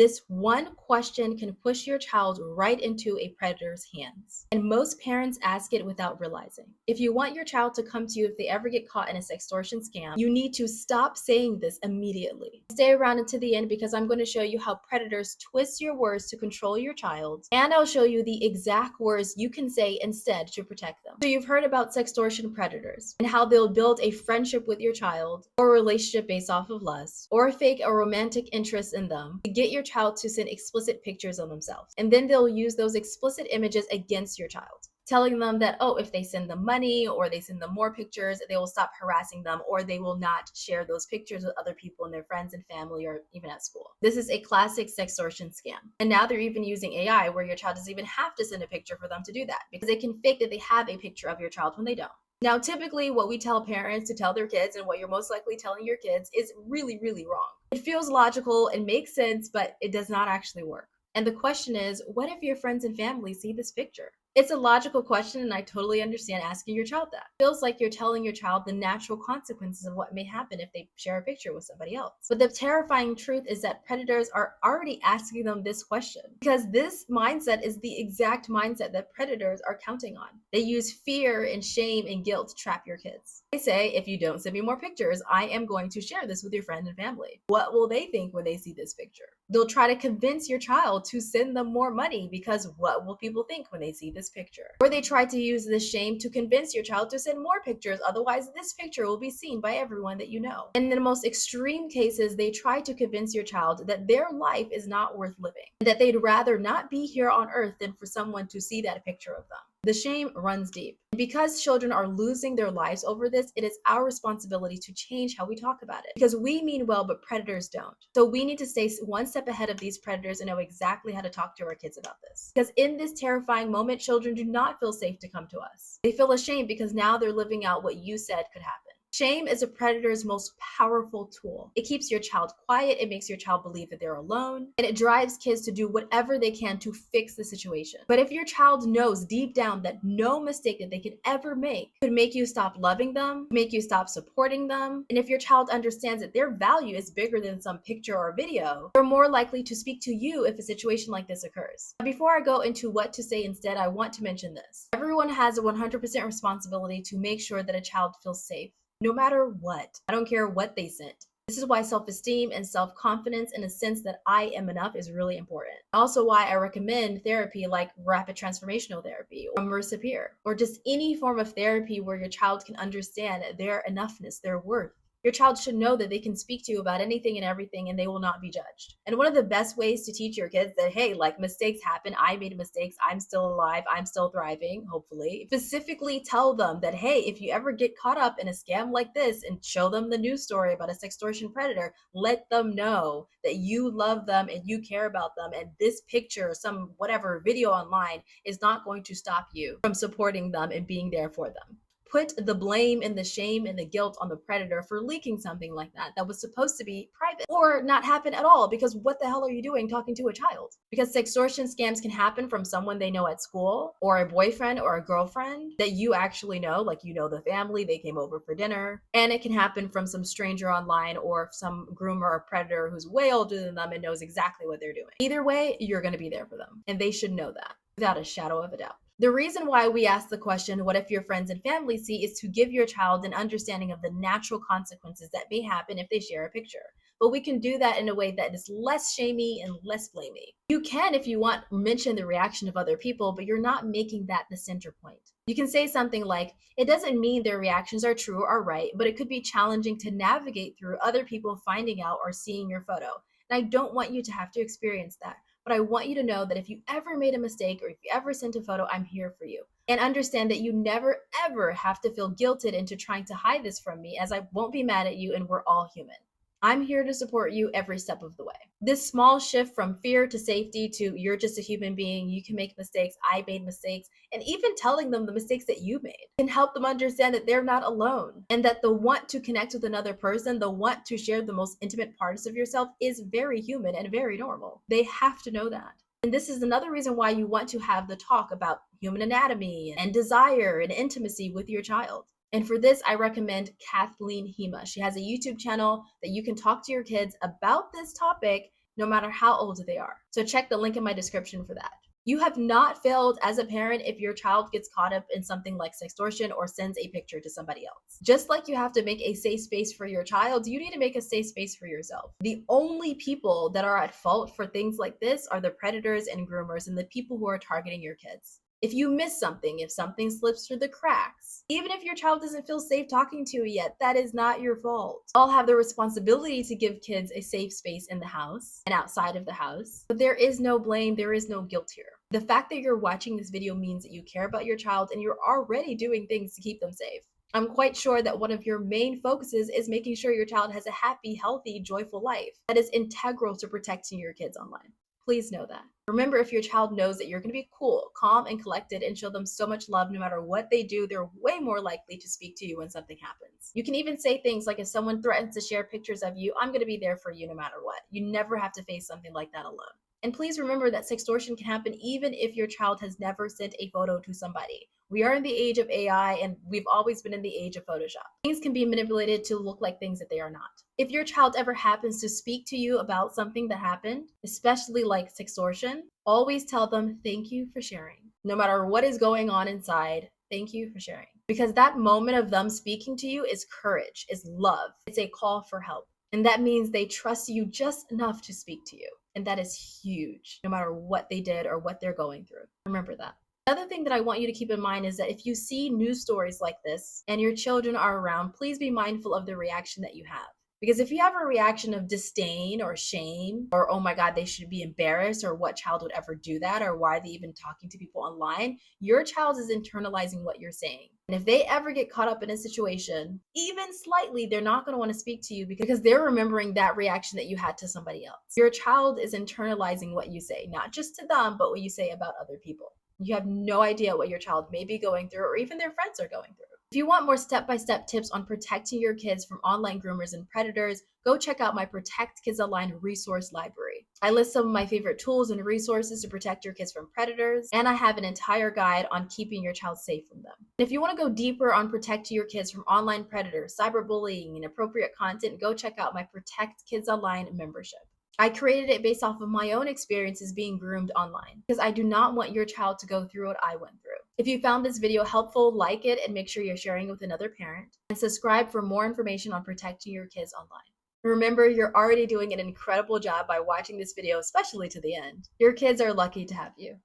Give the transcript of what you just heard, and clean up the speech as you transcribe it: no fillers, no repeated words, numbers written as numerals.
This one question can push your child right into a predator's hands. And most parents ask it without realizing. If you want your child to come to you if they ever get caught in a sextortion scam, you need to stop saying this immediately. Stay around until the end because I'm going to show you how predators twist your words to control your child, and I'll show you the exact words you can say instead to protect them. So you've heard about sextortion predators and how they'll build a friendship with your child or a relationship based off of lust or fake a romantic interest in them to get your child to send explicit pictures of themselves. And then they'll use those explicit images against your child, telling them that, oh, if they send them money or they send them more pictures, they will stop harassing them, or they will not share those pictures with other people and their friends and family or even at school. This is a classic sextortion scam. And now they're even using AI where your child doesn't even have to send a picture for them to do that, because they can fake that they have a picture of your child when they don't. Now, typically what we tell parents to tell their kids and what you're most likely telling your kids is really, really wrong. It feels logical and makes sense, but it does not actually work. And the question is, what if your friends and family see this picture? It's a logical question, and I totally understand asking your child that. It feels like you're telling your child the natural consequences of what may happen if they share a picture with somebody else. But the terrifying truth is that predators are already asking them this question, because this mindset is the exact mindset that predators are counting on. They use fear and shame and guilt to trap your kids. They say, if you don't send me more pictures, I am going to share this with your friend and family. What will they think when they see this picture? They'll try to convince your child to send them more money, because what will people think when they see this picture? Or they try to use this shame to convince your child to send more pictures, otherwise this picture will be seen by everyone that you know. And in the most extreme cases, they try to convince your child that their life is not worth living, that they'd rather not be here on earth than for someone to see that picture of them. The shame runs deep. Because children are losing their lives over this, it is our responsibility to change how we talk about it. Because we mean well, but predators don't. So we need to stay one step ahead of these predators and know exactly how to talk to our kids about this. Because in this terrifying moment, children do not feel safe to come to us. They feel ashamed because now they're living out what you said could happen. Shame is a predator's most powerful tool. It keeps your child quiet, it makes your child believe that they're alone, and it drives kids to do whatever they can to fix the situation. But if your child knows deep down that no mistake that they could ever make could make you stop loving them, make you stop supporting them, and if your child understands that their value is bigger than some picture or video, they're more likely to speak to you if a situation like this occurs. Before I go into what to say instead, I want to mention this. Everyone has a 100% responsibility to make sure that a child feels safe, no matter what. I don't care what they sent. This is why self-esteem and self-confidence and a sense that I am enough is really important. Also why I recommend therapy like rapid transformational therapy or immersive peer, or just any form of therapy where your child can understand their enoughness, their worth. Your child should know that they can speak to you about anything and everything and they will not be judged. And one of the best ways to teach your kids that, hey, like mistakes happen, I made mistakes, I'm still alive, I'm still thriving, hopefully. Specifically tell them that, hey, if you ever get caught up in a scam like this, and show them the news story about a sextortion predator, let them know that you love them and you care about them. And this picture or some whatever video online is not going to stop you from supporting them and being there for them. Put the blame and the shame and the guilt on the predator for leaking something like that was supposed to be private or not happen at all, because what the hell are you doing talking to a child? Because sextortion scams can happen from someone they know at school, or a boyfriend or a girlfriend that you actually know, like you know the family, they came over for dinner. And it can happen from some stranger online or some groomer or predator who's way older than them and knows exactly what they're doing. Either way, you're going to be there for them, and they should know that without a shadow of a doubt. The reason why we ask the question, what if your friends and family see, is to give your child an understanding of the natural consequences that may happen if they share a picture. But we can do that in a way that is less shamey and less blamey. You can, if you want, mention the reaction of other people, but you're not making that the center point. You can say something like, it doesn't mean their reactions are true or right, but it could be challenging to navigate through other people finding out or seeing your photo. And I don't want you to have to experience that. But I want you to know that if you ever made a mistake or if you ever sent a photo, I'm here for you. And understand that you never, ever have to feel guilted into trying to hide this from me, as I won't be mad at you and we're all human. I'm here to support you every step of the way. This small shift from fear to safety to you're just a human being, you can make mistakes, I made mistakes, and even telling them the mistakes that you made can help them understand that they're not alone, and that the want to connect with another person, the want to share the most intimate parts of yourself is very human and very normal. They have to know that. And this is another reason why you want to have the talk about human anatomy and desire and intimacy with your child. And for this, I recommend Kathleen Hema. She has a YouTube channel that you can talk to your kids about this topic no matter how old they are. So check the link in my description for that. You have not failed as a parent if your child gets caught up in something like sextortion or sends a picture to somebody else. Just like you have to make a safe space for your child, you need to make a safe space for yourself. The only people that are at fault for things like this are the predators and groomers and the people who are targeting your kids. If you miss something, if something slips through the cracks, even if your child doesn't feel safe talking to you yet, that is not your fault. All have the responsibility to give kids a safe space in the house and outside of the house, but there is no blame, there is no guilt here. The fact that you're watching this video means that you care about your child and you're already doing things to keep them safe. I'm quite sure that one of your main focuses is making sure your child has a happy, healthy, joyful life. That is integral to protecting your kids online. Please know that. Remember, if your child knows that you're going to be cool, calm, and collected and show them so much love no matter what they do, they're way more likely to speak to you when something happens. You can even say things like, if someone threatens to share pictures of you, I'm going to be there for you no matter what. You never have to face something like that alone. And please remember that sextortion can happen even if your child has never sent a photo to somebody. We are in the age of AI and we've always been in the age of Photoshop. Things can be manipulated to look like things that they are not. If your child ever happens to speak to you about something that happened, especially like sextortion, always tell them thank you for sharing. No matter what is going on inside, thank you for sharing. Because that moment of them speaking to you is courage, is love. It's a call for help. And that means they trust you just enough to speak to you. And that is huge, no matter what they did or what they're going through. Remember that. Another thing that I want you to keep in mind is that if you see news stories like this and your children are around, please be mindful of the reaction that you have. Because if you have a reaction of disdain or shame or, oh my God, they should be embarrassed, or what child would ever do that, or why are they even talking to people online, your child is internalizing what you're saying. And if they ever get caught up in a situation, even slightly, they're not going to want to speak to you because they're remembering that reaction that you had to somebody else. Your child is internalizing what you say, not just to them, but what you say about other people. You have no idea what your child may be going through or even their friends are going through. If you want more step-by-step tips on protecting your kids from online groomers and predators, go check out my Protect Kids Online resource library. I list some of my favorite tools and resources to protect your kids from predators, and I have an entire guide on keeping your child safe from them. And if you want to go deeper on protecting your kids from online predators, cyberbullying, and inappropriate content, go check out my Protect Kids Online membership. I created it based off of my own experiences being groomed online because I do not want your child to go through what I went through. If you found this video helpful, like it and make sure you're sharing it with another parent, and subscribe for more information on protecting your kids online. Remember, you're already doing an incredible job by watching this video, especially to the end. Your kids are lucky to have you.